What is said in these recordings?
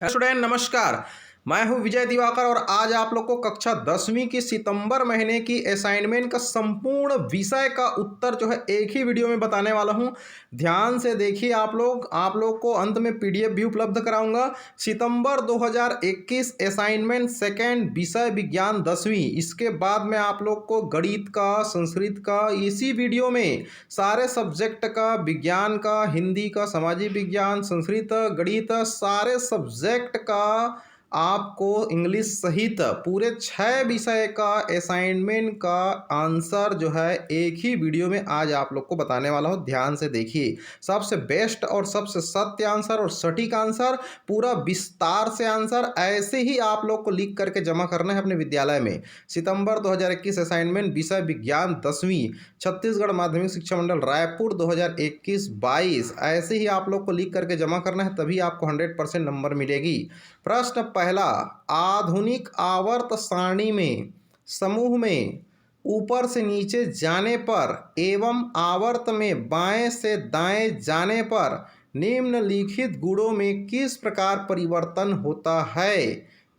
Student नमस्कार। मैं हूं विजय दिवाकर और आज आप लोग को कक्षा 10वीं की सितंबर महीने की असाइनमेंट का संपूर्ण विषय का उत्तर जो है एक ही वीडियो में बताने वाला हूं। ध्यान से देखिए आप लोग को अंत में पीडीएफ भी उपलब्ध कराऊंगा। सितंबर 2021 असाइनमेंट सेकेंड विषय विज्ञान 10वीं। इसके बाद में आप लोग को गणित का, संस्कृत का, इसी वीडियो में सारे सब्जेक्ट का, विज्ञान का, हिंदी का, सामाजिक विज्ञान, संस्कृत, गणित, सारे सब्जेक्ट का आपको इंग्लिश सहित पूरे 6 विषय का असाइनमेंट का आंसर जो है एक ही वीडियो में आज आप लोग को बताने वाला हूँ। ध्यान से देखिए, सबसे बेस्ट और सबसे सत्य आंसर और सटीक आंसर, पूरा विस्तार से आंसर ऐसे ही आप लोग को लिख करके जमा करना है अपने विद्यालय में। सितंबर 2021 असाइनमेंट विषय विज्ञान 10वीं, छत्तीसगढ़ माध्यमिक शिक्षा मंडल रायपुर 2021-22 ऐसे ही आप लोग को लिख करके जमा करना है, तभी आपको 100% नंबर मिलेगी। प्रश्न पहला, आधुनिक आवर्त सारणी में समूह में ऊपर से नीचे जाने पर एवं आवर्त में बाएं से दाएं जाने पर निम्नलिखित गुणों में किस प्रकार परिवर्तन होता है।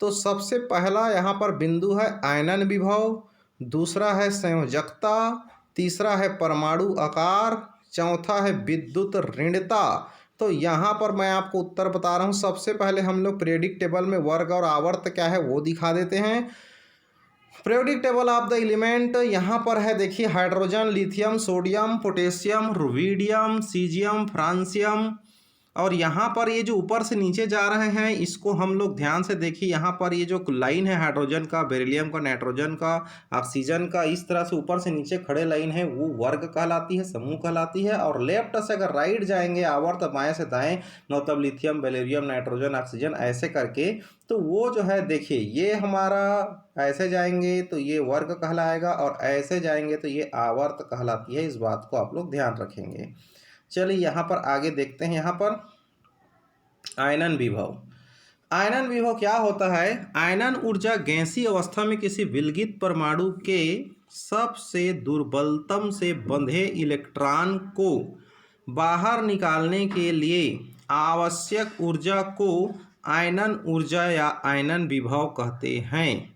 तो सबसे पहला यहाँ पर बिंदु है आयनन विभव, दूसरा है संयोजकता, तीसरा है परमाणु आकार, चौथा है विद्युत ऋणता। तो यहाँ पर मैं आपको उत्तर बता रहा हूँ। सबसे पहले हम लोग पीरियोडिक टेबल में वर्ग और आवर्त क्या है वो दिखा देते हैं। Periodic table of the element यहाँ पर है, देखिए hydrogen, lithium, sodium, potassium, rubidium, caesium, francium. और यहाँ पर ये जो ऊपर से नीचे जा रहे हैं इसको हम लोग ध्यान से देखिए। यहाँ पर ये जो लाइन है हाइड्रोजन का, बेरिलियम का, नाइट्रोजन का, ऑक्सीजन का, इस तरह से ऊपर से नीचे खड़े लाइन है वो वर्ग कहलाती है, समूह कहलाती है। और लेफ्ट से अगर राइट जाएंगे आवर्त, बाएं से दाएं, मतलब लिथियम, बेरिलियम, नाइट्रोजन, ऑक्सीजन ऐसे करके, तो वो जो है देखिए ये हमारा ऐसे जाएंगे तो ये वर्ग कहलाएगा और ऐसे जाएंगे तो ये आवर्त कहलाती है। इस बात को आप लोग ध्यान रखेंगे। चलिए यहाँ पर आगे देखते हैं। यहाँ पर आयनन विभव, आयनन विभव क्या होता है। आयनन ऊर्जा गैसीय अवस्था में किसी विलगित परमाणु के सबसे दुर्बलतम से बंधे इलेक्ट्रॉन को बाहर निकालने के लिए आवश्यक ऊर्जा को आयनन ऊर्जा या आयनन विभव कहते हैं।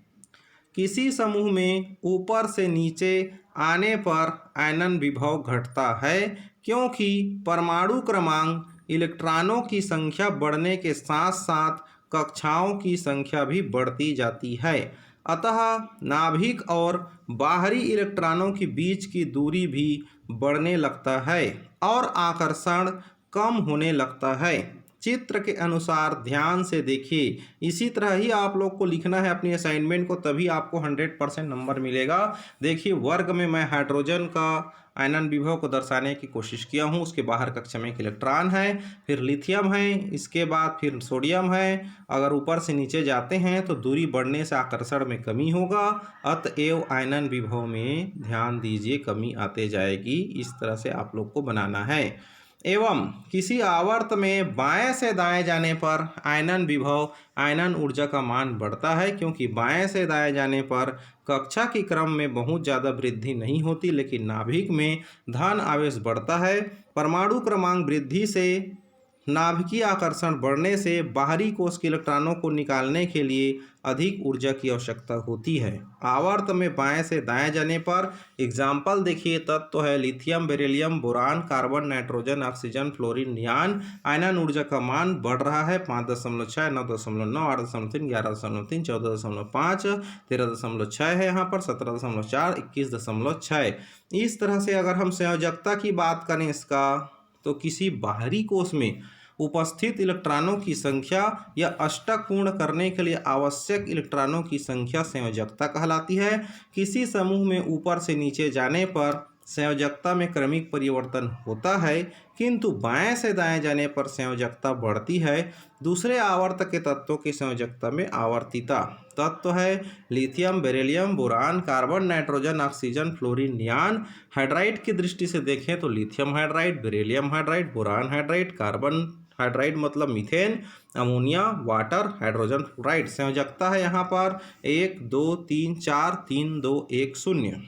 किसी समूह में ऊपर से नीचे आने पर आयनन विभव घटता है, क्योंकि परमाणु क्रमांक इलेक्ट्रॉनों की संख्या बढ़ने के साथ साथ कक्षाओं की संख्या भी बढ़ती जाती है। अतः नाभिक और बाहरी इलेक्ट्रॉनों के बीच की दूरी भी बढ़ने लगता है और आकर्षण कम होने लगता है। चित्र के अनुसार ध्यान से देखिए। इसी तरह ही आप लोग को लिखना है अपनी असाइनमेंट को, तभी आपको 100% नंबर मिलेगा। देखिए वर्ग में मैं हाइड्रोजन का आयनन विभव को दर्शाने की कोशिश किया हूँ। उसके बाहर कक्षा में एक इलेक्ट्रॉन है, फिर लिथियम है, इसके बाद फिर सोडियम है। अगर ऊपर से नीचे जाते हैं तो दूरी बढ़ने से आकर्षण में कमी होगा, अतएव आयनन विभव में ध्यान दीजिए कमी आते जाएगी। इस तरह से आप लोग को बनाना है। एवं किसी आवर्त में बाएं से दाएं जाने पर आयनन विभव, आयनन ऊर्जा का मान बढ़ता है, क्योंकि बाएं से दाएं जाने पर कक्षा के क्रम में बहुत ज़्यादा वृद्धि नहीं होती, लेकिन नाभिक में धन आवेश बढ़ता है। परमाणु क्रमांक वृद्धि से नाभिकीय आकर्षण बढ़ने से बाहरी कोश के इलेक्ट्रॉनों को निकालने के लिए अधिक ऊर्जा की आवश्यकता होती है। आवर्त में बाएं से दाएं जाने पर एग्जाम्पल देखिए, तत्व है lithium, beryllium, boron, carbon, nitrogen, oxygen, fluorine, neon. आयनन ऊर्जा का मान बढ़ रहा है 5.6, 9.9, 8.3, 11.3, 14.5, 13.6 है यहाँ पर, 17.4, 21.6। इस तरह से अगर हम संयोजकता की बात करें इसका, तो किसी बाहरी कोश में उपस्थित इलेक्ट्रॉनों की संख्या या अष्टक पूर्ण करने के लिए आवश्यक इलेक्ट्रॉनों की संख्या संयोजकता कहलाती है। किसी समूह में ऊपर से नीचे जाने पर संयोजकता में क्रमिक परिवर्तन होता है, किंतु बाएं से दाएं जाने पर संयोजकता बढ़ती है। दूसरे आवर्त के तत्वों की संयोजकता में आवर्तिता। तत्व है lithium, beryllium, boron, carbon, nitrogen, oxygen, fluorine, neon. Hydride की दृष्टि से देखें तो lithium hydride, beryllium hydride, boron hydride, carbon hydride मतलब methane, ammonia, water, hydrogen fluoride. संयोजकता है यहाँ पर 1 2 3 4 3 2 1 0।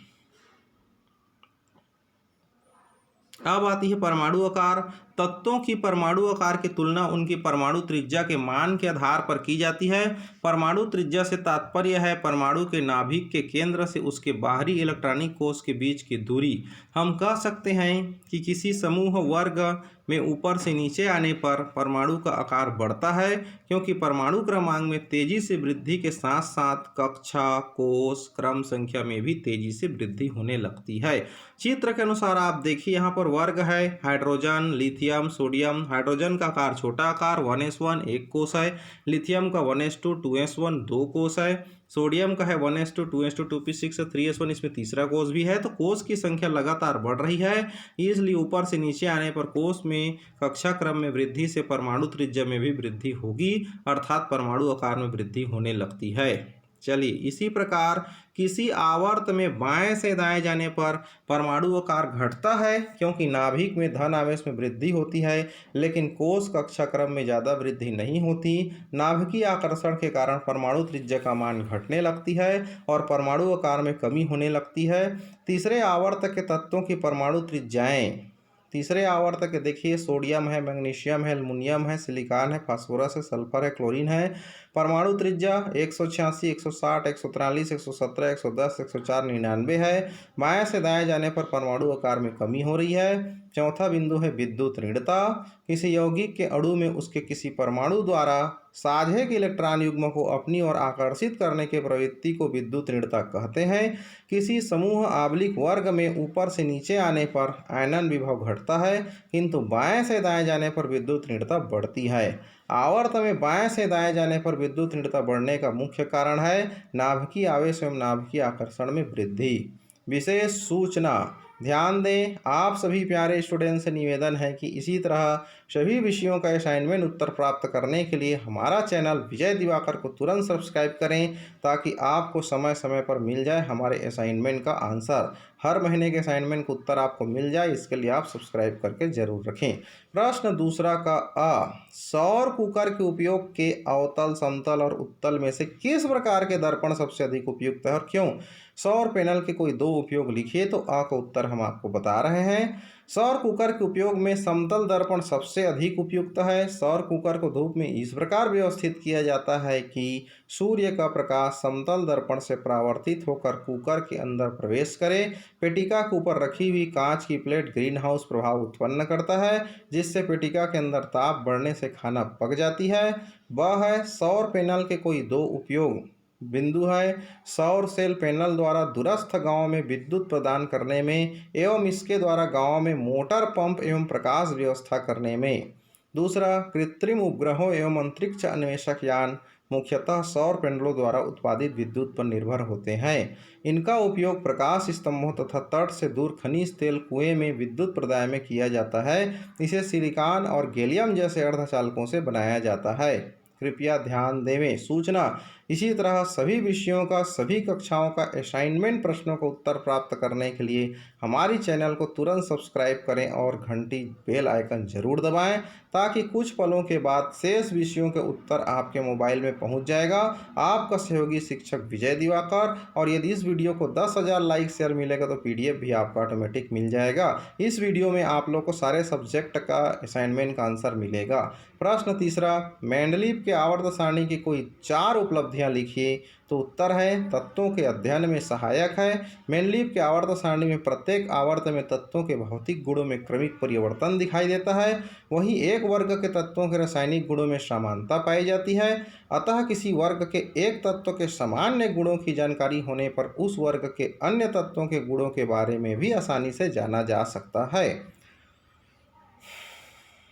अब आती है परमाणु आकार। तत्वों की परमाणु आकार की तुलना उनकी परमाणु त्रिज्या के मान के आधार पर की जाती है। परमाणु त्रिज्या से तात्पर्य है परमाणु के नाभिक के केंद्र से उसके बाहरी इलेक्ट्रॉनिक कोश के बीच की दूरी। हम कह सकते हैं कि किसी समूह वर्ग में ऊपर से नीचे आने पर परमाणु का आकार बढ़ता है, क्योंकि परमाणु क्रमांक में तेजी से वृद्धि के साथ साथ कक्षा, कोश, क्रम संख्या में भी तेजी से वृद्धि होने लगती है। चित्र के अनुसार आप देखिए, यहाँ पर वर्ग है हाइड्रोजन, लिथियम, सोडियम। हाइड्रोजन का आकार छोटा आकार 1s1 एक कोश है, लिथियम का 1s2 2s1 दो कोश है, सोडियम का है 1s2 2s2 2p6 3s1 इसमें तीसरा कोष भी है। तो कोष की संख्या लगातार बढ़ रही है, इसलिए ऊपर से नीचे आने पर कोष में कक्षा क्रम में वृद्धि से परमाणु त्रिज्या में भी वृद्धि होगी, अर्थात परमाणु आकार में वृद्धि होने लगती है। चलिए, इसी प्रकार किसी आवर्त में बाएं से दाएं जाने पर परमाणु आकार घटता है, क्योंकि नाभिक में धन आवेश में वृद्धि होती है, लेकिन कोष कक्षा क्रम में ज़्यादा वृद्धि नहीं होती। नाभिकीय आकर्षण के कारण परमाणु त्रिज्या का मान घटने लगती है और परमाणु आकार में कमी होने लगती है। तीसरे आवर्त के तत्वों की परमाणु त्रिज्याएं, तीसरे आवर्तक देखिए, सोडियम है, मैग्नीशियम है, एल्युमिनियम है, सिलिकॉन है, फास्फोरस है, सल्फर है, क्लोरीन है। परमाणु त्रिज्या 186, 160, 143, 117, 110, 104, 99 है। बाएं से दाएं जाने पर परमाणु आकार में कमी हो रही है। चौथा बिंदु है विद्युत ऋणता। किसी यौगिक के अणु में उसके किसी परमाणु द्वारा साझे के इलेक्ट्रॉन युग्म को अपनी ओर आकर्षित करने की प्रवृत्ति को विद्युत ऋणता कहते हैं। किसी समूह आबलिक वर्ग में ऊपर से नीचे आने पर आयनन विभव घटता है, किंतु बाएं से दाएं जाने पर विद्युत ऋणता बढ़ती है। आवर्त में बाएं से दाएं जाने पर विद्युत ऋणता बढ़ने का मुख्य कारण है नाभिकीय आवेश एवं नाभिकीय आकर्षण में वृद्धि। विशेष सूचना, ध्यान दें, आप सभी प्यारे स्टूडेंट्स से निवेदन है कि इसी तरह सभी विषयों का असाइनमेंट उत्तर प्राप्त करने के लिए हमारा चैनल विजय दिवाकर को तुरंत सब्सक्राइब करें, ताकि आपको समय समय पर मिल जाए हमारे असाइनमेंट का आंसर। हर महीने के असाइनमेंट का उत्तर आपको मिल जाए, इसके लिए आप सब्सक्राइब करके जरूर रखें। प्रश्न दूसरा का अ, सौर कुकर के उपयोग के अवतल, समतल और उत्तल में से किस प्रकार के दर्पण सबसे अधिक उपयुक्त है और क्यों? सौर पैनल के कोई दो उपयोग लिखिए, तो अ का उत्तर हम आपको बता रहे हैं। सौर कुकर के उपयोग में समतल दर्पण सबसे अधिक उपयुक्त है। सौर कुकर को धूप में इस प्रकार व्यवस्थित किया जाता है कि सूर्य का प्रकाश समतल दर्पण से परावर्तित होकर कुकर के अंदर प्रवेश करे। पेटिका के ऊपर रखी हुई कांच की प्लेट ग्रीन हाउस प्रभाव उत्पन्न करता है, जिससे पेटिका के अंदर ताप बढ़ने से खाना पक जाती है। वह है सौर पैनल के कोई दो उपयोग बिंदु है। सौर सेल पैनल द्वारा दूरस्थ गांव में विद्युत प्रदान करने में एवं इसके द्वारा गांव में मोटर पंप एवं प्रकाश व्यवस्था करने में। दूसरा, कृत्रिम उपग्रहों एवं अंतरिक्ष अन्वेषक यान मुख्यतः सौर पैनलों द्वारा उत्पादित विद्युत पर निर्भर होते हैं। इनका उपयोग प्रकाश स्तंभों तथा तट से दूर खनिज तेल कुएं में विद्युत प्रदाय में किया जाता है। इसे सिलिकॉन और गैलियम जैसे अर्धचालकों से बनाया जाता है। कृपया ध्यान देवें। सूचना, इसी तरह सभी विषयों का, सभी कक्षाओं का असाइनमेंट प्रश्नों का उत्तर प्राप्त करने के लिए हमारी चैनल को तुरंत सब्सक्राइब करें और घंटी बेल आइकन जरूर दबाएं, ताकि कुछ पलों के बाद शेष विषयों के उत्तर आपके मोबाइल में पहुंच जाएगा। आपका सहयोगी शिक्षक विजय दिवाकर। और यदि इस वीडियो को 10,000 लाइक शेयर मिलेगा तो PDF भी आपका ऑटोमेटिक मिल जाएगा। इस वीडियो में आप लोग को सारे सब्जेक्ट का असाइनमेंट का आंसर मिलेगा। प्रश्न तीसरा, मेंडलीव के आवर्त सारणी की कोई 4 उपलब्धियां लिखिए। तो उत्तर है तत्वों के अध्ययन में सहायक है। मेंडलीव के आवर्त सारणी में प्रत्येक आवर्त में तत्वों के भौतिक गुणों में क्रमिक परिवर्तन दिखाई देता है, वहीं एक वर्ग के तत्वों के रासायनिक गुणों में समानता पाई जाती है। अतः किसी वर्ग के एक तत्व के सामान्य गुणों की जानकारी होने पर उस वर्ग के अन्य तत्वों के गुणों के बारे में भी आसानी से जाना जा सकता है।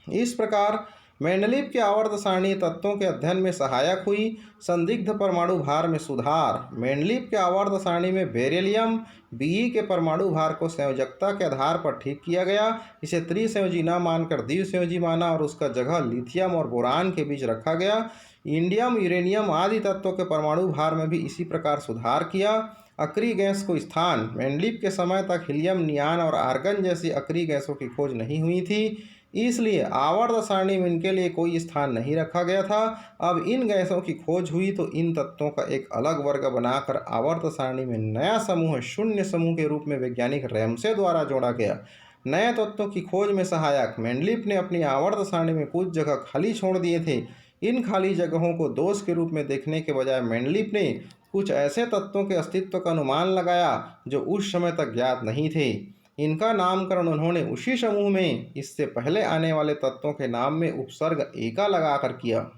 इस प्रकार मेंडलीव की आवर्त सारणी तत्वों के अध्ययन में सहायक हुई। संदिग्ध परमाणु भार में सुधार, मेंडलीव के आवर्त सारणी में बेरिलियम Be के परमाणु भार को संयोजकता के आधार पर ठीक किया गया। इसे त्रिसंयोजी न मानकर द्विसंयोजी माना और उसका जगह लिथियम और बोरान के बीच रखा गया। इंडियम, यूरेनियम आदि तत्वों के परमाणु भार में भी इसी प्रकार सुधार किया। अक्रिय गैस को स्थान, मेंडलीव के समय तक हीलियम, नियान और आर्गन जैसी अक्रिय गैसों की खोज नहीं हुई थी, इसलिए आवर्त सारणी में इनके लिए कोई स्थान नहीं रखा गया था। अब इन गैसों की खोज हुई तो इन तत्वों का एक अलग वर्ग बनाकर आवर्त सारणी में नया समूह शून्य समूह के रूप में वैज्ञानिक रैमसे द्वारा जोड़ा गया। नए तत्वों की खोज में सहायक। मेंडलीफ ने अपनी आवर्त सारणी में कुछ जगह खाली छोड़ दिए थे। इन खाली जगहों को दोष के रूप में देखने के बजाय मेंडलीफ ने कुछ ऐसे तत्वों के अस्तित्व का अनुमान लगाया जो उस समय तक ज्ञात नहीं थे। इनका नामकरण उन्होंने उसी समूह में इससे पहले आने वाले तत्वों के नाम में उपसर्ग एका लगाकर किया।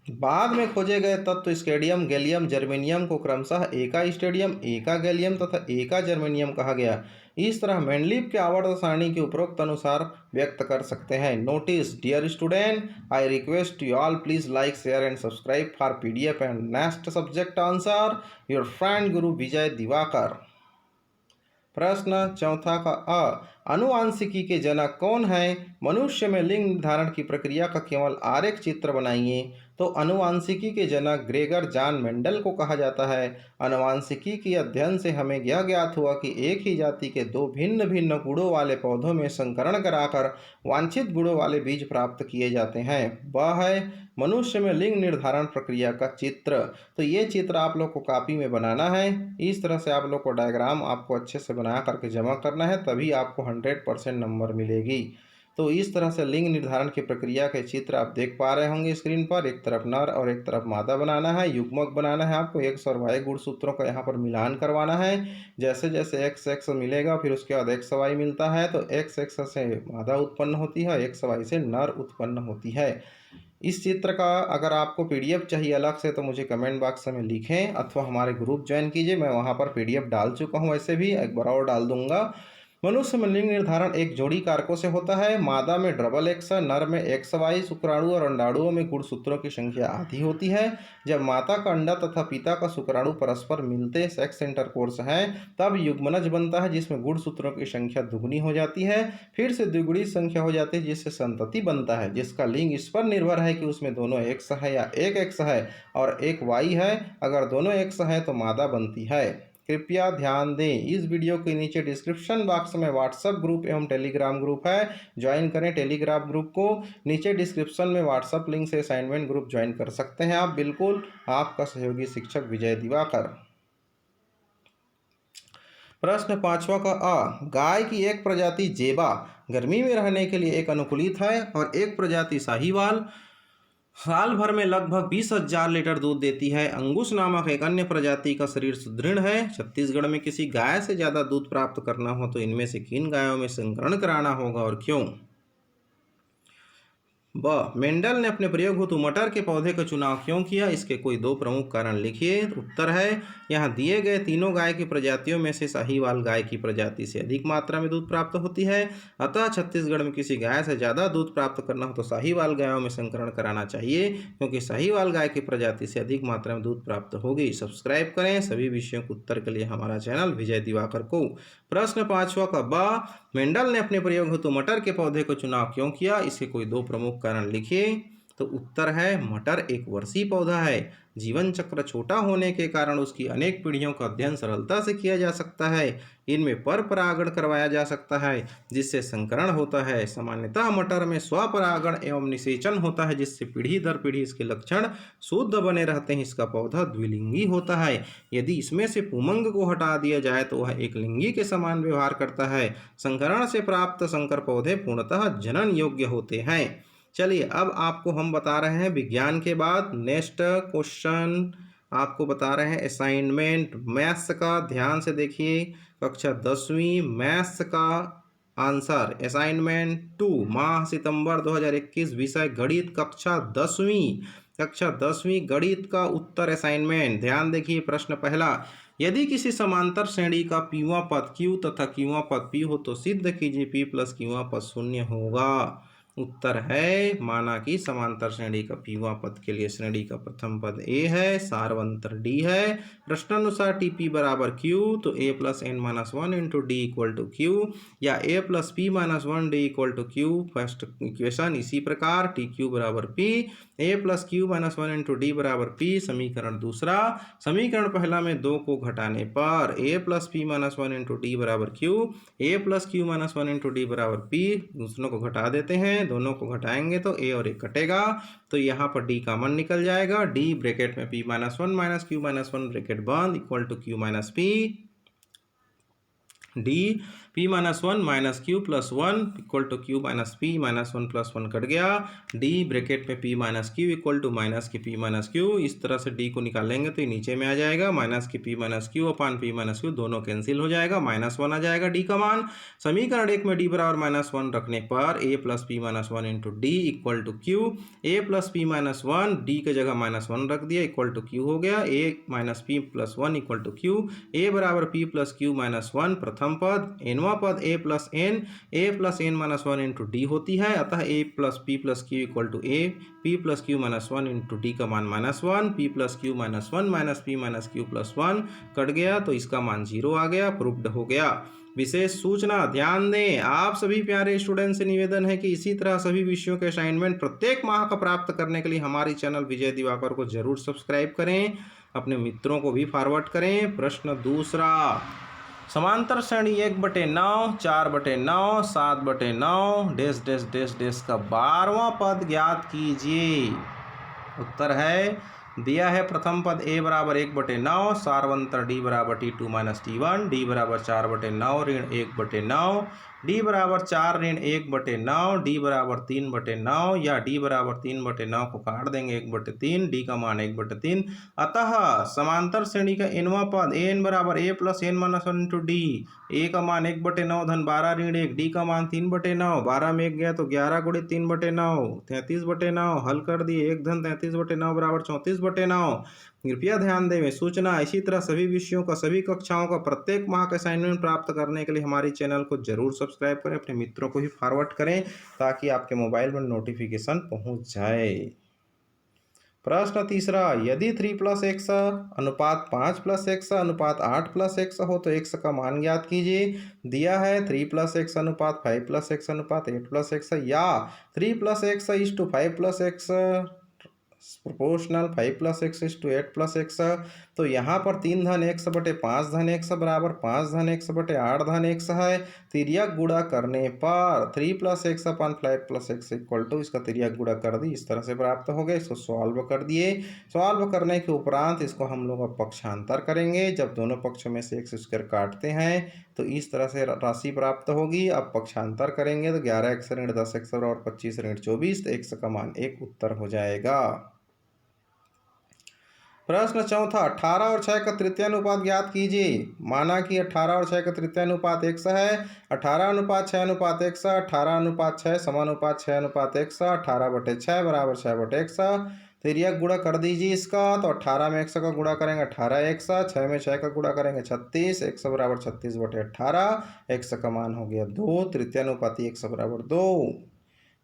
बाद में खोजे गए तत्व स्केडियम, गैलियम, जर्मेनियम को क्रमशः एका स्टेडियम, एका गैलियम तथा एका जर्मेनियम कहा गया। इस तरह मेंडलीफ के आवर्त सारणी के उपरोक्त अनुसार व्यक्त कर सकते हैं। Notice dear student, I request you all please like, share and subscribe for PDF and next subject answer. Your friend Guru Vijay Diwakar. प्रश्न चौथा का अ, अनुवांशिकी के जनक कौन है? मनुष्य में लिंग निर्धारण की प्रक्रिया का केवल आरेख चित्र बनाइए। तो अनुवांशिकी के जनक ग्रेगर जॉन मेंडल को कहा जाता है। अनुवांशिकी के अध्ययन से हमें यह ज्ञात हुआ कि एक ही जाति के दो भिन्न भिन्न गुणों वाले पौधों में संकरण कराकर वांछित गुणों वाले बीज प्राप्त किए जाते हैं। वह है मनुष्य में लिंग निर्धारण प्रक्रिया का चित्र। तो ये चित्र आप लोग को कॉपी में बनाना है। इस तरह से आप लोग को डायग्राम आपको अच्छे से बना करके जमा करना है, तभी आपको 100% नंबर मिलेगी। तो इस तरह से लिंग निर्धारण की प्रक्रिया के चित्र आप देख पा रहे होंगे स्क्रीन पर। एक तरफ नर और एक तरफ मादा बनाना है, युग्मक बनाना है। आपको एक्स और वाई गुणसूत्रों का यहाँ पर मिलान करवाना है। जैसे जैसे एक्स एक्स मिलेगा फिर उसके बाद एक्स वाई मिलता है, तो एक्स एक्स से मादा उत्पन्न होती है, एक्स वाई से नर उत्पन्न होती है। इस चित्र का अगर आपको PDF चाहिए अलग से तो मुझे कमेंट बॉक्स में लिखें, अथवा हमारे ग्रुप ज्वाइन कीजिए। मैं वहाँ पर PDF डाल चुका हूँ, वैसे भी एक बार और डाल दूंगा। मनुष्य में लिंग निर्धारण एक जोड़ी कारकों से होता है। मादा में डबल एक्स, नर में एक्स वाई शुक्राणु और अंडाणुओं में गुणसूत्रों की संख्या आधी होती है। जब माता का अंडा तथा पिता का शुक्राणु परस्पर मिलते सेक्स इंटरकोर्स है, तब युग्मनज बनता है जिसमें गुणसूत्रों की संख्या दुगुनी हो जाती है, फिर से द्विगुणी संख्या हो जाती है जिससे संतति बनता है, जिसका लिंग इस पर निर्भर है कि उसमें दोनों एक्स है या एक एक्स है और एक वाई है। अगर दोनों एक्स है तो मादा बनती है। कृपया ध्यान दें, इस वीडियो के नीचे डिस्क्रिप्शन बॉक्स में व्हाट्सएप ग्रुप एवं टेलीग्राम ग्रुप है, ज्वाइन करें टेलीग्राम ग्रुप को। नीचे डिस्क्रिप्शन में व्हाट्सएप लिंक से असाइनमेंट ग्रुप ज्वाइन कर सकते हैं आप बिल्कुल। आपका सहयोगी शिक्षक विजय दिवाकर। प्रश्न पांचवा का अ, गाय की एक प्रजाति जेबा गर्मी में रहने के लिए एक अनुकूलित है और एक प्रजाति साहीवाल साल भर में लगभग 20,000 लीटर दूध देती है। अंगूस नामक एक अन्य प्रजाति का शरीर सुदृढ़ है। छत्तीसगढ़ में किसी गाय से ज़्यादा दूध प्राप्त करना हो तो इनमें से किन गायों में संकरण कराना होगा और क्यों? ब, मेंडल ने अपने प्रयोग हेतु मटर के पौधे का चुनाव क्यों किया? इसके कोई दो प्रमुख कारण लिखिए। उत्तर है, यहाँ दिए गए तीनों गाय की प्रजातियों में से साहीवाल गाय की प्रजाति से अधिक मात्रा में दूध प्राप्त होती है। अतः छत्तीसगढ़ में किसी गाय से ज़्यादा दूध प्राप्त करना हो तो साहीवाल गायों में संकरण कराना चाहिए, क्योंकि साहीवाल गाय की प्रजाति से अधिक मात्रा में दूध प्राप्त होगी। सब्सक्राइब करें सभी विषयों के उत्तर के लिए हमारा चैनल विजय दिवाकर को। प्रश्न पांचवा का ब, मेंडल ने अपने प्रयोग हेतु मटर के पौधे को चुनाव क्यों किया? इसके कोई दो प्रमुख कारण लिखिए। तो उत्तर है, मटर एक वर्षीय पौधा है। जीवन चक्र छोटा होने के कारण उसकी अनेक पीढ़ियों का अध्ययन सरलता से किया जा सकता है। इनमें पर परागण करवाया जा सकता है जिससे संकरण होता है। सामान्यतः मटर में स्वपरागण एवं निषेचन होता है जिससे पीढ़ी दर पीढ़ी इसके लक्षण शुद्ध बने रहते हैं। इसका पौधा द्विलिंगी होता है। यदि इसमें से पुमंग को हटा दिया जाए तो वह एक लिंगी के समान व्यवहार करता है। संकरण से प्राप्त संकर पौधे पूर्णतः जनन योग्य होते हैं। चलिए अब आपको हम बता रहे हैं विज्ञान के बाद नेक्स्ट क्वेश्चन आपको बता रहे हैं असाइनमेंट मैथ्स का। ध्यान से देखिए, कक्षा 10वीं मैथ्स का आंसर असाइनमेंट 2 माह सितंबर 2021, विषय गणित, कक्षा 10वीं गणित का उत्तर असाइनमेंट। ध्यान देखिए, प्रश्न पहला, यदि किसी समांतर श्रेणी का पीवां पद Q तथा क्यूवां पद P हो तो सिद्ध कीजिए P प्लस क्यूवां पद शून्य होगा। उत्तर है, माना कि समांतर श्रेणी का पीवां पद के लिए श्रेणी का प्रथम पद A है, सार्वंतर D है। प्रश्नानुसार TP बराबर Q, तो A plus n minus 1 into D equal to Q या A plus P minus 1 D equal to Q. First equation इसी प्रकार TQ बराबर P, A plus Q minus 1 into D बराबर P। समीकरण दूसरा, समीकरण पहला में 2 को घटाने पर A plus P minus 1 into D बराबर Q, A plus Q minus 1 into D बराबर P। दूसरों को घटा देते हैं, दोनों को घटाएंगे तो ए और ए कटेगा, तो यहाँ पर डी कॉमन निकल जाएगा। डी ब्रैकेट में P minus one minus Q minus one bracket बंद equal to Q minus P, D P minus one minus Q plus one equal to Q minus P minus one plus one cut गया। D bracket में P minus Q equal to minus की P minus Q, इस तरह से D को निकालेंगे तो ये नीचे में आ जाएगा। माइनस की पी माइनस क्यू अपान पी माइनस क्यू दोनों कैंसिल हो जाएगा, माइनस वन आ जाएगा डी का मान। समीकरण एक में डी बराबर माइनस वन रखने पर a plus p minus one into D equal to q, a plus p minus one d के जगह माइनस वन रख दिया इक्वल टू क्यू हो गया। A minus p plus one equal to q, a बराबर p plus Q minus one प्रथम पद, एनवा पद a plus n minus one into d होती है, अतः a plus q equal to a p plus Q minus one into d का मान minus one, p plus Q minus one minus P minus Q plus one cut गया तो इसका मान 0 आ गया, प्रूव्ड हो गया। विशेष सूचना, ध्यान दें आप सभी प्यारे स्टूडेंट से निवेदन है कि इसी तरह सभी विषयों के असाइनमेंट प्रत्येक माह का प्राप्त करने के लिए हमारी चैनल विजय दिवाकर को जरूर सब्सक्राइब करें, अपने मित्रों को भी फॉरवर्ड करें। प्रश्न दूसरा, समांतर श्रेणी 1/9, 4/9, 7/9 डैश डैश डैश डैश का 12वां पद ज्ञात कीजिए। उत्तर है दिया है प्रथम पद ए बराबर 1/9, सारवंतर डी बराबर T2 माइनस T1, डी बराबर 4/9 ऋण 1/9, डी बराबर 4 ऋण 1/9, डी बराबर 3/9 या डी बराबर 3/9 को काट देंगे 1/3, डी का मान 1/3। अतः समांतर श्रेणी का एनवा पद एन बराबर a plus n minus one into d, a का मान 1/9 धन 12 ऋण 1, डी का मान 3/9, 12 में 1 गया तो 11 गुणित 3/9 33/9, हल कर दिए 1 धन 33/9 बराबर 34/9। कृपया ध्यान दें सूचना, इसी तरह सभी विषयों का सभी कक्षाओं का प्रत्येक माह का असाइनमेंट प्राप्त करने के लिए हमारी चैनल को जरूर सब्सक्राइब करें, अपने मित्रों को भी फॉरवर्ड करें ताकि आपके मोबाइल में नोटिफिकेशन पहुंच जाए। प्रश्न तीसरा, यदि 3+x अनुपात 5+x अनुपात 8+x हो तो x का मान ज्ञात कीजिए। दिया है 3+x अनुपात 5+x अनुपात 8+x या 3+x is to 5+x proportional 5+x is to 8+x। तो यहाँ पर 3 धन x बटे 5 धन x बराबर 5 धन x बटे 8 धन x है। तिर्यक गुणा करने पर 3+x upon 5+x equal to इसका तिर्यक गुणा कर दी, इस तरह से प्राप्त हो गया। इसको सॉल्व कर दिए, सॉल्व करने के उपरांत इसको हम लोग अब पक्षांतर करेंगे। जब दोनों पक्षों में से x² काटते हैं तो इस तरह से राशि प्राप्त होगी। अब पक्षांतर करेंगे तो 11x ऋण 10x और 25 ऋण 24, तो x का मान 1 उत्तर हो जाएगा। प्रश्न चौथा, 18 और 6 का तृतीयानुपात ज्ञात कीजिए। माना कि 18 और 6 का तृतीयानुपात x है, 18:6:x, 18:6 समानुपात 6:x, 18/6 बराबर 6/x। तिर्यक गुणा कर दीजिए इसका, तो 18 में x का गुणा करेंगे 18x, 6 में 6 का गुणा करेंगे 36, x बराबर 36/18, x का मान हो गया 2, तृतीयानुपाती x बराबर 2।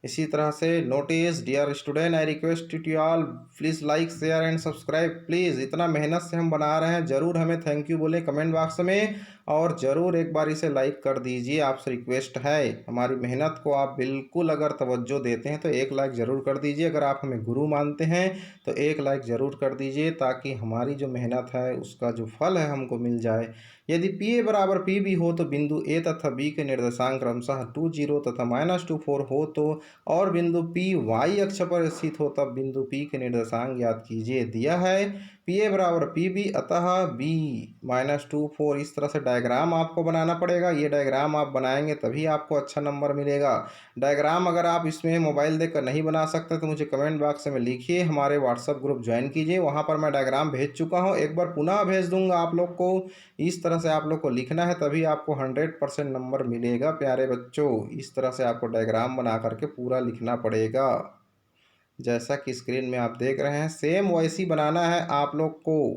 इसी तरह से notice, dear student I request to all please like share and subscribe please. इतना मेहनत से हम बना रहे हैं, ज़रूर हमें थैंक यू बोले कमेंट बॉक्स में और ज़रूर एक बार इसे लाइक कर दीजिए, आपसे रिक्वेस्ट है। हमारी मेहनत को आप बिल्कुल अगर तवज्जो देते हैं तो एक लाइक ज़रूर कर दीजिए। अगर आप हमें गुरु मानते हैं तो एक लाइक ज़रूर कर दीजिए ताकि हमारी जो मेहनत है उसका जो फल है हमको मिल जाए। यदि PA बराबर PB हो तो बिंदु A तथा B के निर्देशांक क्रमशः 2, 0 तथा -2, 4 हो तो, और बिंदु P y अक्ष पर स्थित हो तब बिंदु P के निर्देशांक ज्ञात कीजिए। दिया है PA बराबर PB, अतः B -2, 4 इस तरह से डायग्राम आपको बनाना पड़ेगा। ये डायग्राम आप बनाएंगे तभी आपको अच्छा नंबर मिलेगा। डायग्राम अगर आप इसमें मोबाइल देखकर नहीं बना सकते तो मुझे कमेंट बॉक्स में लिखिए, हमारे व्हाट्सएप ग्रुप ज्वाइन कीजिए, वहाँ पर मैं डायग्राम भेज चुका हूँ, एक बार पुनः भेज दूंगा आप लोग को। इस तरह से आप लोग को लिखना है तभी आपको 100% नंबर मिलेगा प्यारे बच्चों। इस तरह से आपको डायग्राम बना करके पूरा लिखना पड़ेगा, जैसा कि स्क्रीन में आप देख रहे हैं सेम वैसी बनाना है आप लोग को।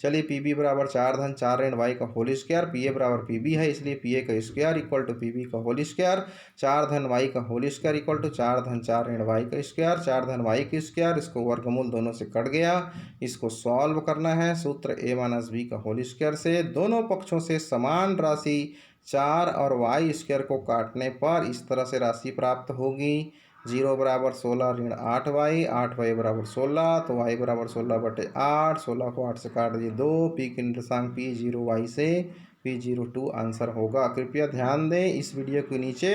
चलिए PB बराबर 4 धन 4 ऋण y का होल स्क्वायर, PA बराबर PB है इसलिए PA का स्क्वायर इक्वल टू PB का होल स्क्वायर, 4 धन y का होल स्क्वायर इक्वल टू 4 धन 4 ऋण y का स्क्वायर, 4 धन y का स्क्वायर, इसको वर्गमूल दोनों से कट गया। इसको सॉल्व करना है सूत्र a-b का होल स्क्वायर से। दोनों पक्षों से समान राशि 4 और y² को काटने पर इस तरह से राशि प्राप्त होगी। 0 बराबर 16 ऋण 8y, 8y बराबर 16, तो y बराबर 16/8, 16 को 8 से काट दिए 2, P के निर्देशांक P 0 y से P02 आंसर होगा। कृपया ध्यान दें, इस वीडियो के नीचे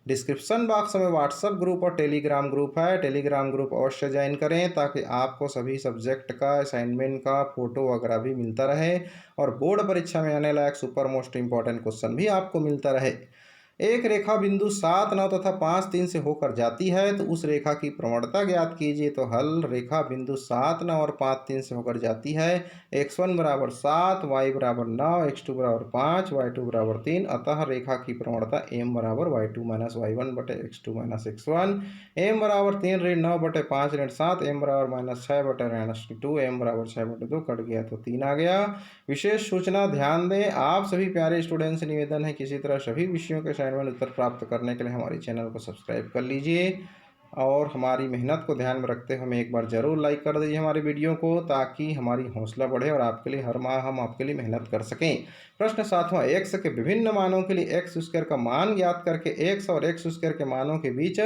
डिस्क्रिप्शन बॉक्स में व्हाट्सएप ग्रुप और टेलीग्राम ग्रुप है। टेलीग्राम ग्रुप अवश्य ज्वाइन करें ताकि आपको सभी सब्जेक्ट का असाइनमेंट का फ़ोटो वगैरह भी मिलता रहे और बोर्ड परीक्षा में आने लायक सुपर मोस्ट इम्पॉर्टेंट क्वेश्चन भी आपको मिलता रहे। एक रेखा बिंदु 7, 9 तथा 5, 3 से होकर जाती है तो उस रेखा की प्रवणता ज्ञात कीजिए। तो हल, रेखा बिंदु 7, 9 और 5, 3 से होकर जाती है। x1 बराबर 7, y बराबर 9, x2 बराबर 5, y2 बराबर 3। अतः रेखा की प्रवणता m बराबर y2 माइनस वाई वन बटे x2 माइनस x1, m बराबर 3 ऋण 9 बटे 5 ऋण 7, m बराबर माइनस 6 बटे -2, m बराबर 6 बटे 2 कट गया तो 3 आ गया। विशेष सूचना, ध्यान दें, आप सभी प्यारे स्टूडेंट से निवेदन है किसी तरह सभी विषयों के असाइनमेंट उत्तर प्राप्त करने के लिए हमारे चैनल को सब्सक्राइब कर लीजिए और हमारी मेहनत को ध्यान में रखते हुए हमें एक बार ज़रूर लाइक कर दीजिए हमारी वीडियो को, ताकि हमारी हौसला बढ़े और आपके लिए हर माह हम आपके लिए मेहनत कर सकें। प्रश्न 7वां, x के विभिन्न मानों के लिए x स्क्वायर का मान ज्ञात करके x और x स्क्वायर के मानों के बीच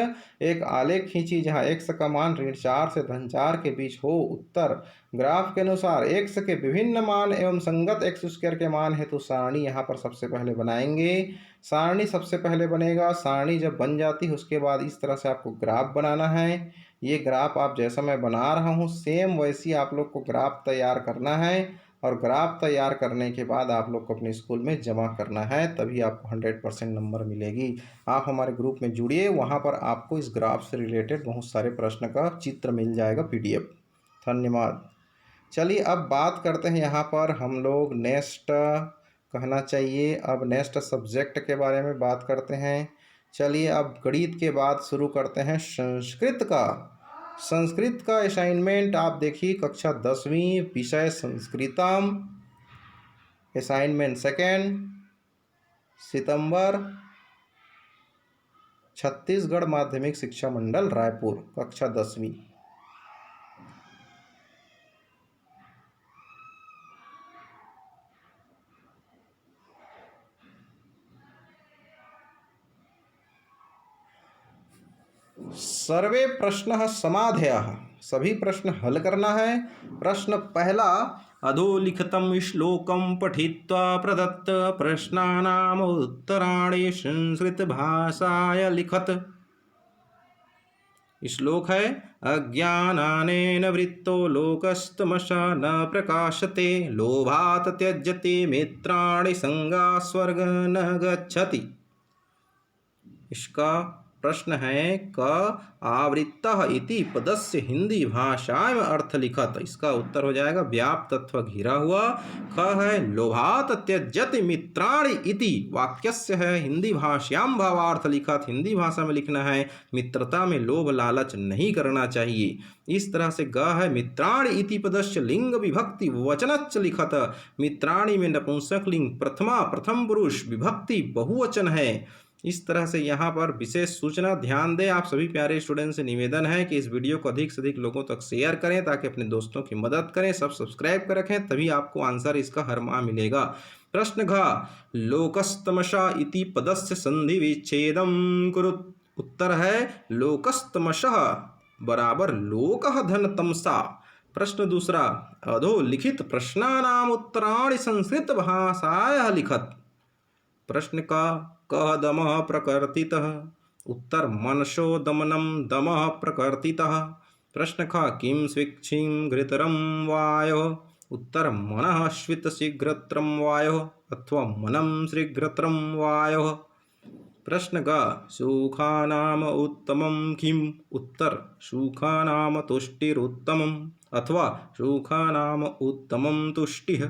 एक आलेख खींची जहां x का मान ऋण 4 से धन 4 के बीच हो। उत्तर, ग्राफ के अनुसार x के विभिन्न मान एवं संगत x स्क्वायर के मान हेतु सारणी यहाँ पर सबसे पहले बनाएंगे। सारणी सबसे पहले बनेगा। सारणी जब बन जाती है उसके बाद इस तरह से आपको ग्राफ बनाना है। ये ग्राफ आप जैसा मैं बना रहा हूँ सेम वैसी आप लोग को ग्राफ तैयार करना है और ग्राफ तैयार करने के बाद आप लोग को अपने स्कूल में जमा करना है, तभी आपको 100% नंबर मिलेगी। आप हमारे ग्रुप में जुड़िए, वहाँ पर आपको इस ग्राफ से रिलेटेड बहुत सारे प्रश्न का चित्र मिल जाएगा PDF। धन्यवाद। चलिए अब बात करते हैं यहाँ पर हम लोग नेक्स्ट कहना चाहिए, अब नेक्स्ट सब्जेक्ट के बारे में बात करते हैं। चलिए अब गणित के बाद शुरू करते हैं संस्कृत का। संस्कृत का असाइनमेंट आप देखिए, कक्षा 10वीं, विषय संस्कृतम, असाइनमेंट सेकेंड, सितंबर, छत्तीसगढ़ माध्यमिक शिक्षा मंडल रायपुर, कक्षा 10वीं। सर्वे प्रश्न समाधेयः, सभी प्रश्न हल करना है। प्रश्न पहला, अधोलिखितं श्लोकं पठित्वा प्रदत्त प्रश्नानाम् उत्तराणि संस्कृत भाषाया लिखत। श्लोक है, अज्ञानानेन वृत्तो लोकस्तमसा न प्रकाशते, लोभात् त्यज्यते मित्राणि संगा स्वर्ग न गच्छति। इसका प्रश्न है, क आवृत्तः इति पदस्य हिंदी भाषा में अर्थ लिखत। इसका उत्तर हो जाएगा व्याप्त अथवा घिरा हुआ। ख है, लोभात् त्यज्यति मित्राणि इति वाक्यस्य है हिंदी भाषायां भावार्थ लिखत। हिंदी भाषा में लिखना है मित्रता में लोभ लालच नहीं करना चाहिए। इस तरह से ग है, मित्राणि इति पदस्य लिंग विभक्ति वचनच लिखत। मित्राणि में नपुंसक लिंग प्रथमा प्रथम पुरुष विभक्ति बहुवचन है। इस तरह से यहाँ पर विशेष सूचना, ध्यान दें, आप सभी प्यारे स्टूडेंट से निवेदन है कि इस वीडियो को अधिक से अधिक लोगों तक शेयर करें ताकि अपने दोस्तों की मदद करें। सब सब्सक्राइब कर रखें, तभी आपको आंसर इसका हर माह मिलेगा। प्रश्न घ, लोकस्तमसा इति पदस्य संधि विच्छेदम कुरुत। उत्तर है, लोकस्तमसः बराबर लोकः धन तमसा। प्रश्न दूसरा, अधोलिखित प्रश्नानाम उत्तराणि संस्कृत भाषायाः लिखत। प्रश्न का, कः दमः प्रकृतितः। उत्तर, मनसो दमनम दमः प्रकृतितः। प्रश्न ख, किं स्विक्षिं घृतरं वायोः। उत्तर, मनः श्वितशीघ्रत्रं वायोः अथवा मनम शीघ्रत्रं वायोः। प्रश्न ग, सुखानाम उत्तमं किम्। उत्तर, सुखानाम तुष्टिरुत्तमम् अथवा सुखानाम उत्तमं तुष्टिः।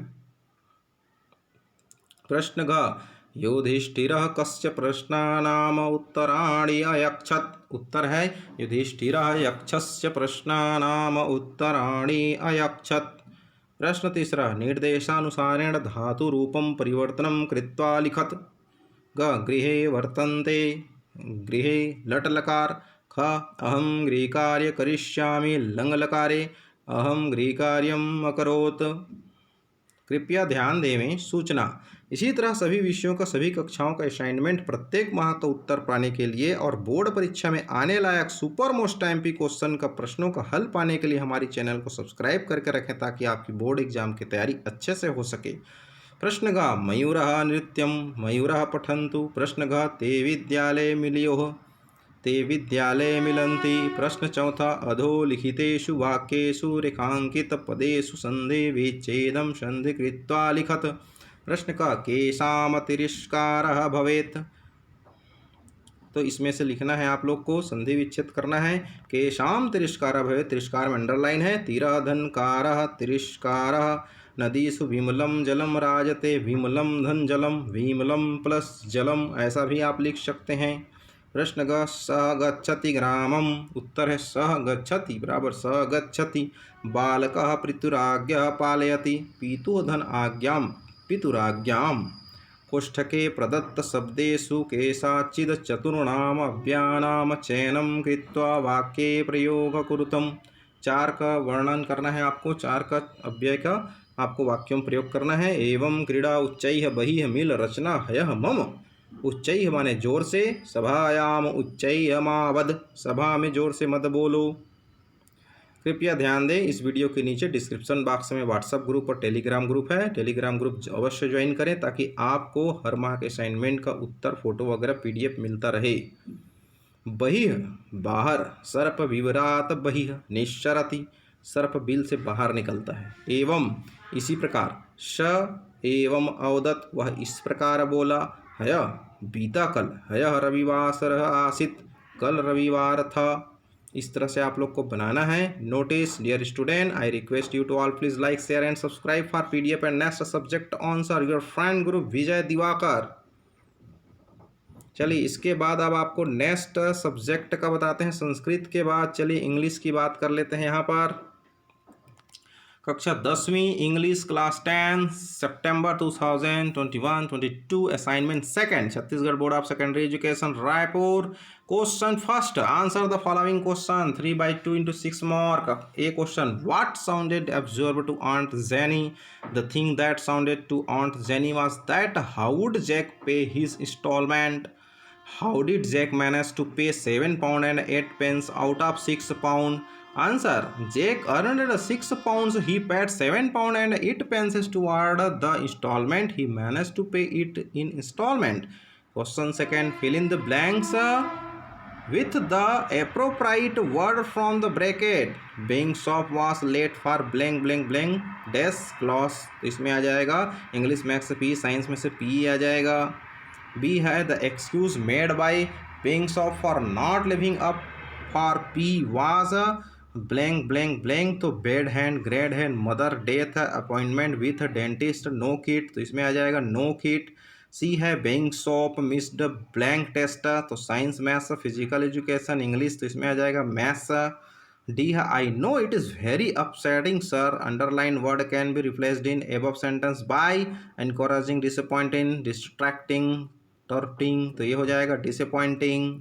प्रश्न घ, युधिष्ठिरः कस्य प्रश्नानाम उत्तराणि अयच्छत्। उत्तर है, युधिष्ठिरः यक्षस्य प्रश्नानाम उत्तराणि अयच्छत्। प्रश्न तीसरा, निर्देशानुसारेण धातु रूपं परिवर्तनं कृत्वा लिखत। ग, गृहे वर्तन्ते, गृहे लट लकार। ख, अहं गृहकार्य करिष्यामि, लंग लकारे अहं गृहकार्यम् अकरोत्। कृपया ध्यान देवें। सूचना, इसी तरह सभी विषयों का सभी कक्षाओं का असाइनमेंट प्रत्येक माह का उत्तर पाने के लिए और बोर्ड परीक्षा में आने लायक सुपर मोस्ट MP क्वेश्चन का प्रश्नों का हल पाने के लिए हमारी चैनल को सब्सक्राइब करके रखें ताकि आपकी बोर्ड एग्जाम की तैयारी अच्छे से हो सके। प्रश्न घ मयूरः नृत्यं मयूरः पठन्तु। प्रश्न घ ते विद्यालये मिलयोः ते विद्यालये मिलन्ति। प्रश्न चौथा अधोलिखितेषु वाक्येषु रेखाङ्कितपदेषु सन्धि विच्छेदं सन्धि कृत्वा लिखत। प्रश्न का केषां तिरस्कारः भवेत्, तो इसमें से लिखना है आप लोग को, संधि विच्छेद करना है। केषां तिरस्कारः भवेत्, तिरस्कार में अंडरलाइन है। तिरः धनकारः तिरस्कारः। नदीषु विमलं जलम राजते विमलं धन जलम, विमलं प्लस जलम ऐसा भी आप लिख सकते हैं। प्रश्न ग सः गच्छति ग्रामम, उत्तर है सः गच्छति बराबर सः गच्छति। बालकः पितुराज्ञः पालयति, पितुः धन आज्ञां पितुराज्ञां। कोष्ठके प्रदत्त शब्देषु केषाचिद् चतुर्णाम अव्ययानां चयनं कृत्वा वाक्ये प्रयोग कुरुतम्। चार का वर्णन करना है आपको, चार का अव्यय का आपको वाक्यों में प्रयोग करना है। एवं क्रीड़ा उच्चैः बहिः मिल रचना हयः मम। उच्चैः माने जोर से, सभायाम उच्चैः मा वद, सभा में जोर से मत बोलो। कृपया ध्यान दें, इस वीडियो के नीचे डिस्क्रिप्शन बॉक्स में व्हाट्सएप ग्रुप और टेलीग्राम ग्रुप है। टेलीग्राम ग्रुप अवश्य ज्वाइन करें ताकि आपको हर माह के असाइनमेंट का उत्तर, फोटो वगैरह पीडीएफ मिलता रहे। बहिः बाहर, सर्प विवरात बहिः निश्चरति, सर्प बिल से बाहर निकलता है। एवं इसी प्रकार स एवं अवदत, वह इस प्रकार बोला। हय बीता कल, हयः रविवासरः आसीत्, कल रविवार था। इस तरह से आप लोग को बनाना है। Notice dear student, I request you to all please like share and subscribe for PDF and next subject answer your friend group Vijay Diwakar. चलिए इसके बाद अब आपको नेक्स्ट सब्जेक्ट का बताते हैं। संस्कृत के बाद चलिए इंग्लिश की बात कर लेते हैं। यहाँ पर कक्षा 10वीं English class 10 September 2021-22 assignment second, Chhattisgarh board of secondary education Raipur. Question first, answer the following question 3/2 into 6 mark. A question, what sounded absurd to Aunt Jenny? The thing that sounded to Aunt Jenny was that how would Jack pay his installment? How did Jack manage to pay £7 and 8 pence out of £6? Answer, Jack earned £6. He paid £7 and 8 pence toward the installment. He managed to pay it in installment. Question second, fill in the blanks with the appropriate word from the bracket. Being shop was late for blank blank blank dash class. इसमें आ जाएगा English maths से P, science में से P आ जाएगा। B है the excuse made by being shop for not living up for P was blank blank blank, तो bed hand, grade hand, mother, death, appointment with dentist, no kit, तो इसमें आ जाएगा no kit. C है being shop missed blank test, तो science maths physical education English, तो इसमें आ जाएगा मैथ्स। डी है I know it is very upsetting sir, underline word can be replaced in above sentence by encouraging, disappointing, distracting, hurting, तो ये हो जाएगा डिसअपॉइंटिंग।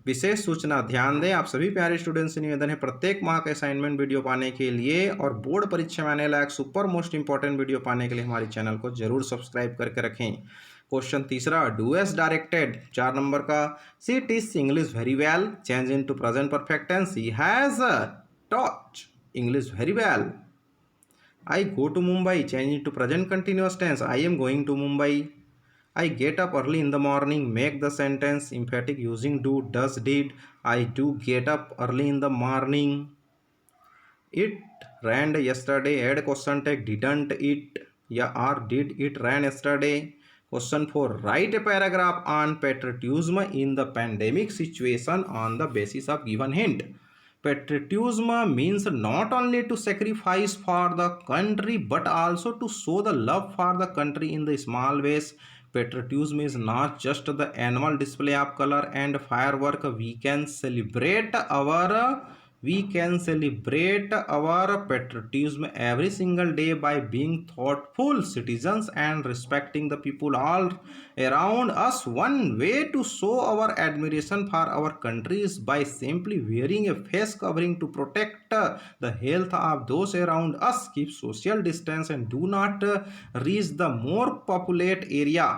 विशेष सूचना, ध्यान दें आप सभी प्यारे स्टूडेंट्स से निवेदन है, प्रत्येक माह का असाइनमेंट वीडियो पाने के लिए और बोर्ड परीक्षा में आने लायक सुपर मोस्ट इंपॉर्टेंट वीडियो पाने के लिए हमारे चैनल को जरूर सब्सक्राइब करके रखें। क्वेश्चन तीसरा, डू एस डायरेक्टेड, 4 नंबर का, she teach English very well, change into present perfect tense, she has taught English very well. I go to Mumbai, change into present continuous tense, I am going to Mumbai. I get up early in the morning, make the sentence emphatic using do, does, did. I do get up early in the morning. It rained yesterday, add question tag, didn't it या or did it rain yesterday. Question 4, write a paragraph on patriotism in the pandemic situation on the basis of given hint. Patriotism means not only to sacrifice for the country but also to show the love for the country in the small ways. Patriotism is not just the annual display of color and firework. We can celebrate our patriotism every single day by being thoughtful citizens and respecting the people all around us. One way to show our admiration for our country is by simply wearing a face covering to protect the health of those around us. Keep social distance and do not reach the more populated area.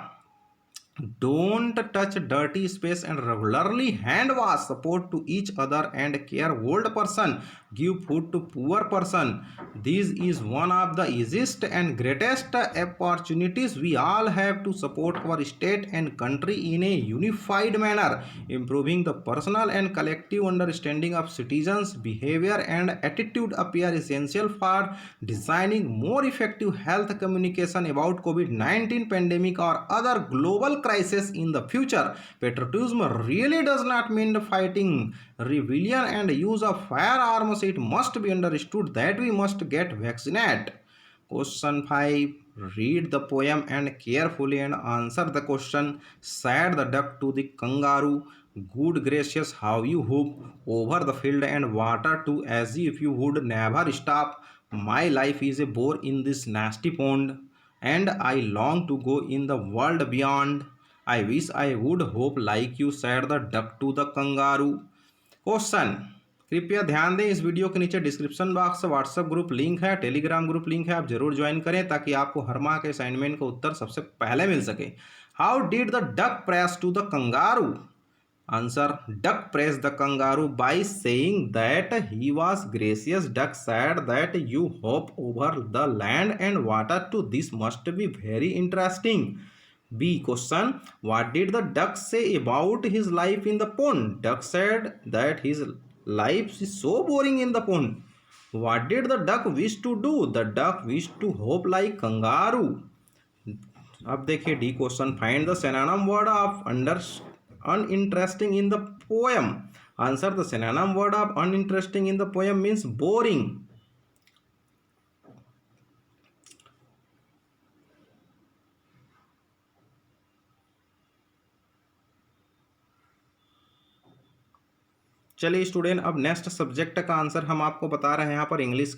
Don't touch dirty space and regularly hand wash. Support to each other and care old person. Give food to poor person. This is one of the easiest and greatest opportunities we all have to support our state and country in a unified manner. Improving the personal and collective understanding of citizens' behavior and attitude appear essential for designing more effective health communication about COVID-19 pandemic or other global crisis in the future. Patriotism really does not mean fighting rebellion and use of firearms. It must be understood that we must get vaccinated. Question 5. Read the poem and carefully and answer the question. Said the duck to the kangaroo, good gracious, how you hoop over the field and water too, as if you would never stop. My life is a bore in this nasty pond, and I long to go in the world beyond. I wish I would hope like you, said the duck to the kangaroo. Question, कृपया ध्यान दें, इस video के नीचे description box से WhatsApp group link है, Telegram group link है, आप जरूर ज्वाइन करें ताकि आपको हर माह के असाइनमेंट का उत्तर सबसे पहले मिल सके। How did the duck praise to the kangaroo? Answer, duck praised the kangaroo by saying that he was gracious. Duck said that you hop over the land and water too. This must be very interesting. B question, what did the duck say about his life in the pond? Duck said that his life is so boring in the pond. What did the duck wish to do? The duck wished to hop like kangaroo. अब देखिए D question, find the synonym word of uninteresting in the poem. Answer, the synonym word of uninteresting in the poem means boring. चलिए student, अब next subject का answer हम आपको बता रहे हैं यहाँ पर इंग्लिश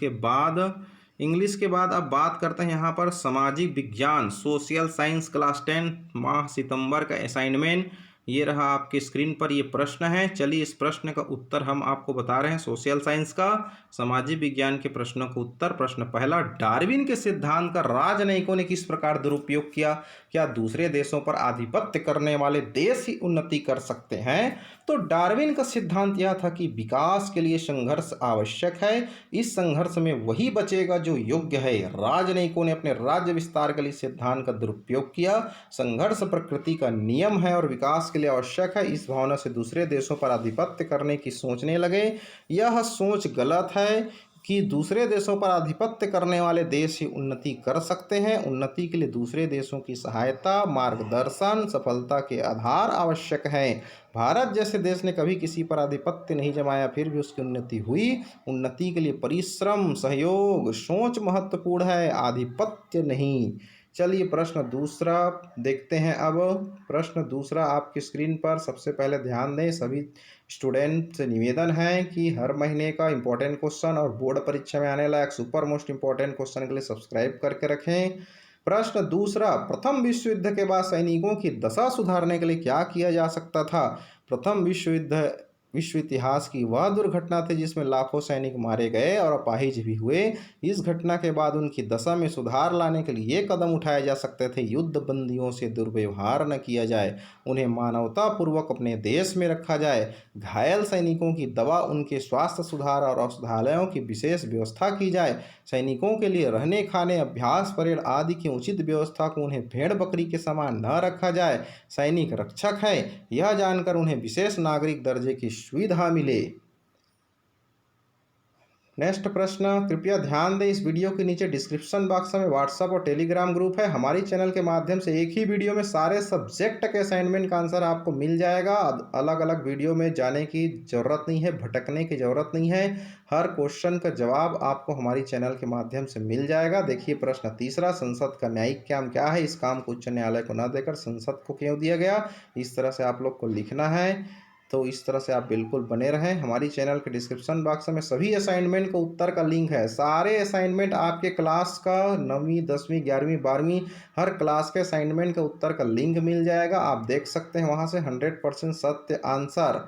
के बाद अब बात करते हैं यहाँ पर सामाजिक विज्ञान, सोशल साइंस क्लास 10 माह सितंबर का असाइनमेंट। ये रहा आपके स्क्रीन पर ये प्रश्न है। चलिए इस प्रश्न का उत्तर हम आपको बता रहे हैं। सोशल साइंस का सामाजिक विज्ञान के प्रश्नों का उत्तर। प्रश्न पहला, डार्विन के सिद्धांत का राजनयिकों ने किस प्रकार दुरुपयोग किया? क्या दूसरे देशों पर आधिपत्य करने वाले देश ही उन्नति कर सकते हैं? तो डार्विन का सिद्धांत यह था कि विकास के लिए संघर्ष आवश्यक है, इस संघर्ष में वही बचेगा जो योग्य है। राजनयिकों ने अपने राज्य विस्तार के लिए सिद्धांत का दुरुपयोग किया। संघर्ष प्रकृति का नियम है और विकास के लिए आवश्यक है, इस भावना से दूसरे देशों पर आधिपत्य करने की सोचने लगे। यह सोच गलत है कि दूसरे देशों पर आधिपत्य करने वाले देश ही उन्नति कर सकते हैं। उन्नति के लिए दूसरे देशों की सहायता, मार्गदर्शन, सफलता के आधार आवश्यक हैं। भारत जैसे देश ने कभी किसी पर आधिपत्य नहीं जमाया, फिर भी उसकी उन्नति हुई। उन्नति के लिए परिश्रम, सहयोग, सोच महत्वपूर्ण है, आधिपत्य नहीं। चलिए प्रश्न दूसरा देखते हैं। अब प्रश्न दूसरा आपकी स्क्रीन पर, सबसे पहले ध्यान दें, सभी स्टूडेंट से निवेदन है कि हर महीने का इंपॉर्टेंट क्वेश्चन और बोर्ड परीक्षा में आने लायक सुपर मोस्ट इंपॉर्टेंट क्वेश्चन के लिए सब्सक्राइब करके रखें। प्रश्न दूसरा, प्रथम विश्व युद्ध के बाद सैनिकों की दशा सुधारने के लिए क्या किया जा सकता था? प्रथम विश्व इतिहास की वह दुर्घटना थी जिसमें लाखों सैनिक मारे गए और अपाहिज भी हुए। इस घटना के बाद उनकी दशा में सुधार लाने के लिए ये कदम उठाए जा सकते थे। युद्ध बंदियों से दुर्व्यवहार न किया जाए, उन्हें मानवतापूर्वक अपने देश में रखा जाए, घायल सैनिकों की दवा, उनके स्वास्थ्य सुधार और औषधालयों की विशेष व्यवस्था की जाए। सैनिकों के लिए रहने, खाने, अभ्यास, परेड आदि की उचित व्यवस्था को उन्हें भेड़ बकरी के समान न रखा जाए। सैनिक रक्षक है, यह जानकर उन्हें विशेष नागरिक दर्जे की सुविधा मिले। नेक्स्ट प्रश्न, कृपया ध्यान दें, इस वीडियो के नीचे डिस्क्रिप्शन बॉक्स में व्हाट्सएप और टेलीग्राम ग्रुप है। हमारी चैनल के माध्यम से एक ही वीडियो में सारे सब्जेक्ट के असाइनमेंट का आंसर आपको मिल जाएगा। अलग अलग वीडियो में जाने की ज़रूरत नहीं है, भटकने की ज़रूरत नहीं है। हर क्वेश्चन का जवाब आपको हमारी चैनल के माध्यम से मिल जाएगा। देखिए प्रश्न तीसरा, संसद का न्यायिक काम क्या है? इस काम को उच्च न्यायालय को न देकर संसद को क्यों दिया गया? इस तरह से आप लोग को लिखना है। तो इस तरह से आप बिल्कुल बने रहें। हमारी चैनल के डिस्क्रिप्शन बॉक्स में सभी असाइनमेंट का उत्तर का लिंक है। सारे असाइनमेंट आपके क्लास का 9वीं 10वीं 11वीं 12वीं हर क्लास के असाइनमेंट का उत्तर का लिंक मिल जाएगा। आप देख सकते हैं वहां से 100% सत्य आंसर।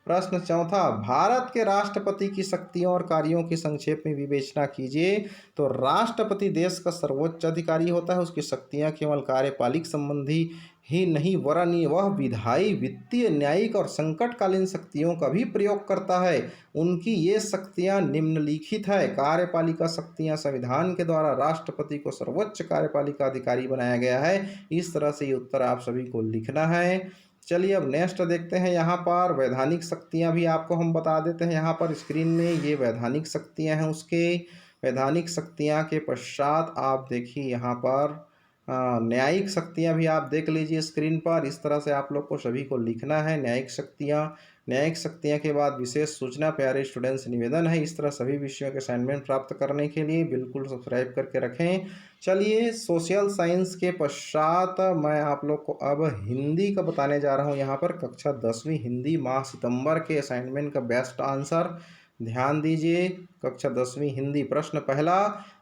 प्रश्न चौथा, भारत के राष्ट्रपति की शक्तियों और कार्यों की संक्षेप में विवेचना कीजिए। तो राष्ट्रपति देश का सर्वोच्च अधिकारी होता है, उसकी शक्तियां केवल कार्यपालिक संबंधी ही नहीं वरन वह विधायी, वित्तीय, न्यायिक और संकटकालीन शक्तियों का भी प्रयोग करता है। उनकी ये शक्तियां निम्नलिखित है। कार्यपालिका शक्तियां संविधान के द्वारा राष्ट्रपति को सर्वोच्च कार्यपालिका अधिकारी बनाया गया है। इस तरह से ये उत्तर आप सभी को लिखना है। चलिए अब नेक्स्ट देखते हैं। यहाँ पर वैधानिक शक्तियाँ भी आपको हम बता देते हैं। यहाँ पर स्क्रीन में ये वैधानिक शक्तियाँ हैं। उसके वैधानिक शक्तियाँ के पश्चात आप देखिए यहाँ पर न्यायिक शक्तियाँ भी आप देख लीजिए स्क्रीन पर। इस तरह से आप लोग को सभी को लिखना है न्यायिक शक्तियाँ के बाद विशेष सूचना। प्यारे स्टूडेंट्स निवेदन है इस तरह सभी विषयों के असाइनमेंट प्राप्त करने के लिए बिल्कुल सब्सक्राइब करके रखें। चलिए सोशल साइंस के पश्चात मैं आप लोग को अब हिंदी का बताने जा रहा हूँ। यहाँ पर कक्षा 10वीं हिंदी माह सितंबर के असाइनमेंट का बेस्ट आंसर ध्यान दीजिए। कक्षा 10वीं हिंदी प्रश्न पहला,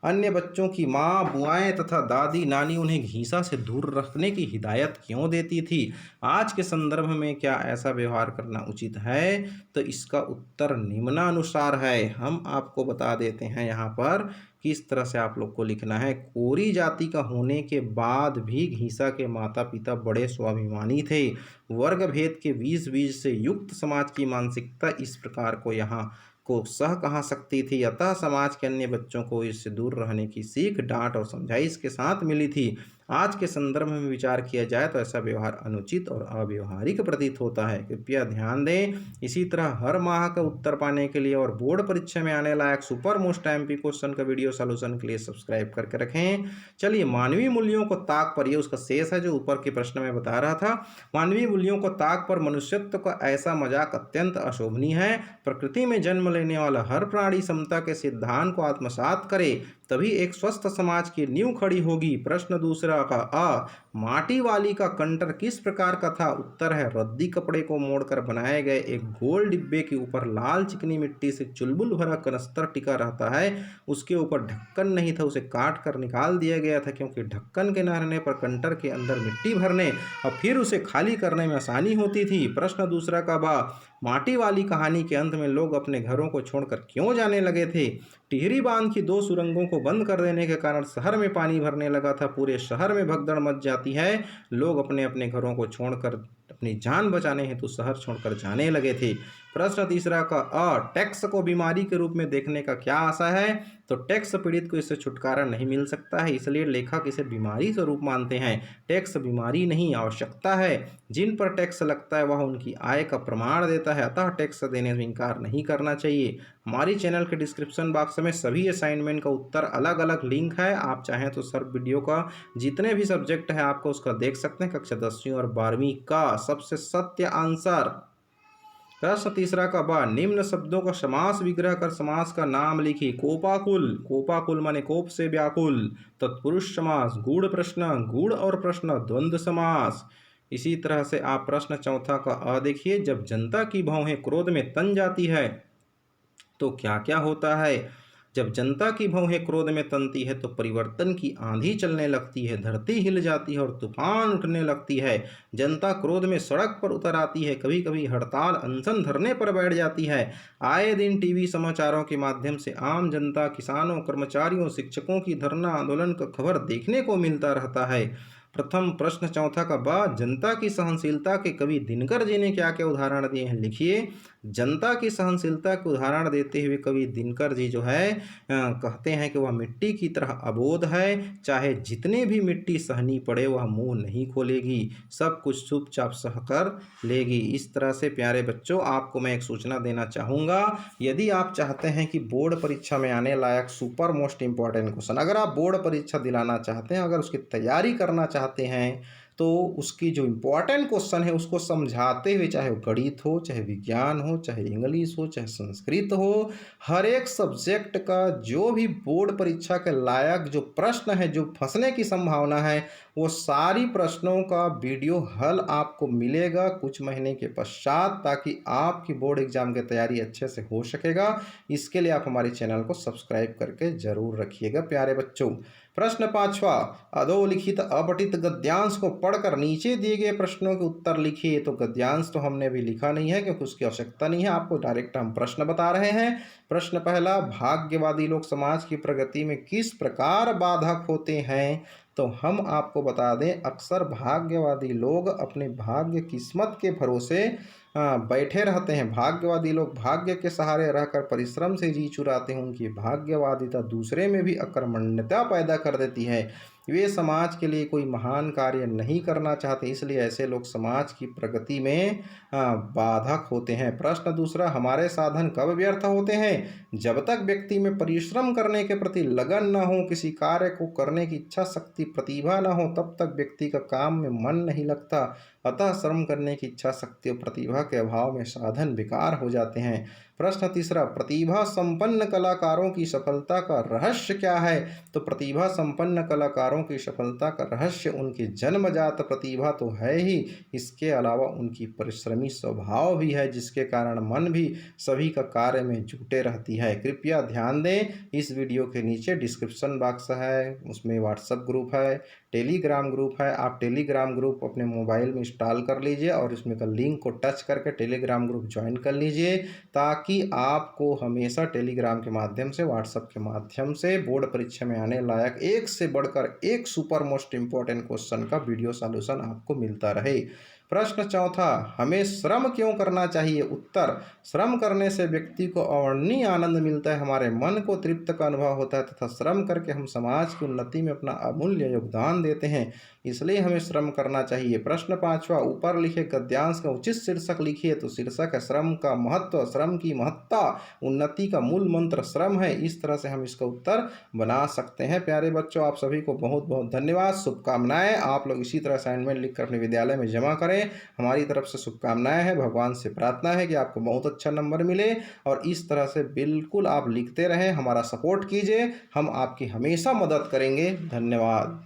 अन्य बच्चों की माँ, बुआएं तथा दादी नानी उन्हें घीसा से दूर रखने की हिदायत क्यों देती थी? आज के संदर्भ में क्या ऐसा व्यवहार करना उचित है? तो इसका उत्तर निम्नानुसार है। हम आपको बता देते हैं यहाँ पर किस तरह से आप लोग को लिखना है। कोरी जाति का होने के बाद भी घीसा के माता पिता बड़े स्वाभिमानी थे। वर्ग भेद के बीज से युक्त समाज की मानसिकता इस प्रकार को यहाँ को सह कहा सकती थी। अतः समाज के अन्य बच्चों को इससे दूर रहने की सीख, डांट और समझाइश के साथ मिली थी। आज के संदर्भ में विचार किया जाए तो ऐसा व्यवहार अनुचित और अव्यवहारिक प्रतीत होता है। कृपया ध्यान दें। इसी तरह हर माह का उत्तर पाने के लिए और बोर्ड परीक्षा में आने लायक सुपर मोस्ट एमपी क्वेश्चन का वीडियो सॉल्यूशन के लिए सब्सक्राइब करके रखें। चलिए मानवीय मूल्यों को ताक पर, ये उसका शेष है जो ऊपर के प्रश्न में बता रहा था। मानवीय मूल्यों को ताक पर मनुष्यत्व का ऐसा मजाक अत्यंत अशोभनीय है। प्रकृति में जन्म लेने वाला हर प्राणी समता के सिद्धांत को आत्मसात करे तभी एक स्वस्थ समाज की नींव खड़ी होगी। प्रश्न दूसरा का अ, माटी वाली का कंटर किस प्रकार का था? उत्तर है रद्दी कपड़े को मोड़कर बनाए गए एक गोल डिब्बे के ऊपर लाल चिकनी मिट्टी से चुलबुल भरा कनस्तर टिका रहता है। उसके ऊपर ढक्कन नहीं था, उसे काट कर निकाल दिया गया था क्योंकि ढक्कन के न रहने पर कंटर के अंदर मिट्टी भरने और फिर उसे खाली करने में आसानी होती थी। प्रश्न दूसरा का बा, माटी वाली कहानी के अंत में लोग अपने घरों को छोड़कर क्यों जाने लगे थे? टिहरी बांध की 2 सुरंगों को बंद कर देने के कारण शहर में पानी भरने लगा था। पूरे शहर में भगदड़ मच जाती है। लोग अपने अपने घरों को छोड़कर अपनी जान बचाने हेतु शहर छोड़कर जाने लगे थे। प्रश्न तीसरा का अ, टैक्स को बीमारी के रूप में देखने का क्या आशा है? तो टैक्स पीड़ित को इससे छुटकारा नहीं मिल सकता है, इसलिए लेखक इसे बीमारी स्वरूप मानते हैं। टैक्स बीमारी नहीं, आवश्यकता है। जिन पर टैक्स लगता है वह उनकी आय का प्रमाण देता है, अतः टैक्स देने में इनकार नहीं करना चाहिए। हमारी चैनल के डिस्क्रिप्शन बॉक्स में सभी असाइनमेंट का उत्तर अलग अलग लिंक है। आप चाहें तो सर वीडियो का जितने भी सब्जेक्ट है आपको उसका देख सकते हैं। कक्षा 10वीं और 12वीं का सबसे सत्य आंसर। प्रश्न तीसरा का बा, निम्न शब्दों का समास विग्रह कर समास का नाम लिखिए। कोपाकुल, कोपाकुल माने कोप से व्याकुल। तत्पुरुष समास, गूढ़ प्रश्न, गूढ़ और प्रश्न, द्वंद्व समास। इसी तरह से आप प्रश्न चौथा का अ देखिए, जब जनता की भौहें क्रोध में तन जाती है तो क्या क्या होता है? जब जनता की भौहें क्रोध में तनती है तो परिवर्तन की आंधी चलने लगती है, धरती हिल जाती है और तूफान उठने लगती है। जनता क्रोध में सड़क पर उतर आती है, कभी कभी हड़ताल अनशन धरने पर बैठ जाती है। आए दिन टीवी समाचारों के माध्यम से आम जनता, किसानों, कर्मचारियों, शिक्षकों की धरना आंदोलन का खबर देखने को मिलता रहता है। प्रथम प्रश्न चौथा का बा, जनता की सहनशीलता के कवि दिनकर जी ने क्या क्या उदाहरण दिए हैं? लिखिए। जनता की सहनशीलता के उदाहरण देते हुए कवि दिनकर जी जो है कहते हैं कि वह मिट्टी की तरह अबोध है, चाहे जितने भी मिट्टी सहनी पड़े वह मुंह नहीं खोलेगी, सब कुछ चुपचाप सहकर लेगी। इस तरह से प्यारे बच्चों आपको मैं एक सूचना देना चाहूँगा, यदि आप चाहते हैं कि बोर्ड परीक्षा में आने लायक सुपर मोस्ट इम्पॉर्टेंट क्वेश्चन, अगर आप बोर्ड परीक्षा दिलाना चाहते हैं, अगर उसकी तैयारी करना चाहते हैं तो उसकी जो इम्पोर्टेंट क्वेश्चन है उसको समझाते हुए, चाहे वो गणित हो, चाहे विज्ञान हो, चाहे इंग्लिश हो, चाहे संस्कृत हो, हर एक सब्जेक्ट का जो भी बोर्ड परीक्षा के लायक जो प्रश्न है, जो फंसने की संभावना है, वो सारी प्रश्नों का वीडियो हल आपको मिलेगा कुछ महीने के पश्चात, ताकि आपकी बोर्ड एग्जाम की तैयारी अच्छे से हो सकेगा। इसके लिए आप हमारे चैनल को सब्सक्राइब करके जरूर रखिएगा प्यारे बच्चों। प्रश्न पांचवा, अधोलिखित अपठित गद्यांश को पढ़कर नीचे दिए गए प्रश्नों के उत्तर लिखिए। तो गद्यांश तो हमने अभी लिखा नहीं है क्योंकि उसकी आवश्यकता नहीं है, आपको डायरेक्ट हम प्रश्न बता रहे हैं। प्रश्न पहला, भाग्यवादी लोग समाज की प्रगति में किस प्रकार बाधक होते हैं? तो हम आपको बता दें, अक्सर भाग्यवादी लोग अपने भाग्य किस्मत के भरोसे बैठे रहते हैं। भाग्यवादी लोग भाग्य के सहारे रहकर परिश्रम से जी चुराते हैं। उनकी भाग्यवादिता दूसरे में भी अकर्मण्यता पैदा कर देती है। वे समाज के लिए कोई महान कार्य नहीं करना चाहते, इसलिए ऐसे लोग समाज की प्रगति में बाधक होते हैं। प्रश्न दूसरा, हमारे साधन कब व्यर्थ होते हैं? जब तक व्यक्ति में परिश्रम करने के प्रति लगन न हो, किसी कार्य को करने की इच्छा शक्ति प्रतिभा न हो, तब तक व्यक्ति का काम में मन नहीं लगता। अतः श्रम करने की इच्छा शक्ति और प्रतिभा के अभाव में साधन बेकार हो जाते हैं। प्रश्न तीसरा, प्रतिभा संपन्न कलाकारों की सफलता का रहस्य क्या है? तो प्रतिभा संपन्न कलाकारों की सफलता का रहस्य उनकी जन्मजात प्रतिभा तो है ही, इसके अलावा उनकी परिश्रमी स्वभाव भी है, जिसके कारण मन भी सभी का कार्य में जुटे रहती है। कृपया ध्यान दें, इस वीडियो के नीचे डिस्क्रिप्शन बॉक्स है, उसमें व्हाट्सएप ग्रुप है, टेलीग्राम ग्रुप है। आप टेलीग्राम ग्रुप अपने मोबाइल में इंस्टॉल कर लीजिए और इसमें का लिंक को टच करके टेलीग्राम ग्रुप ज्वाइन कर लीजिए, ताकि आपको हमेशा टेलीग्राम के माध्यम से, व्हाट्सएप के माध्यम से बोर्ड परीक्षा में आने लायक एक से बढ़कर एक सुपर मोस्ट इम्पोर्टेंट क्वेश्चन का वीडियो सॉल्यूशन आपको मिलता रहे। प्रश्न चौथा, हमें श्रम क्यों करना चाहिए? उत्तर, श्रम करने से व्यक्ति को अवर्णनीय आनंद मिलता है, हमारे मन को तृप्त का अनुभव होता है तथा श्रम करके हम समाज की उन्नति में अपना अमूल्य योगदान देते हैं, इसलिए हमें श्रम करना चाहिए। प्रश्न पांचवा, ऊपर लिखे गद्यांश का उचित शीर्षक लिखिए। तो शीर्षक है श्रम का महत्व, श्रम की महत्ता, उन्नति का मूल मंत्र श्रम है। इस तरह से हम इसका उत्तर बना सकते हैं। प्यारे बच्चों, आप सभी को बहुत बहुत धन्यवाद, शुभकामनाएं। आप लोग इसी तरह असाइनमेंट लिखकर अपने विद्यालय में जमा करें। हमारी तरफ से शुभकामनाएं हैं। भगवान से प्रार्थना है कि आपको बहुत अच्छा नंबर मिले और इस तरह से बिल्कुल आप लिखते रहें, हमारा सपोर्ट कीजिए, हम आपकी हमेशा मदद करेंगे। धन्यवाद।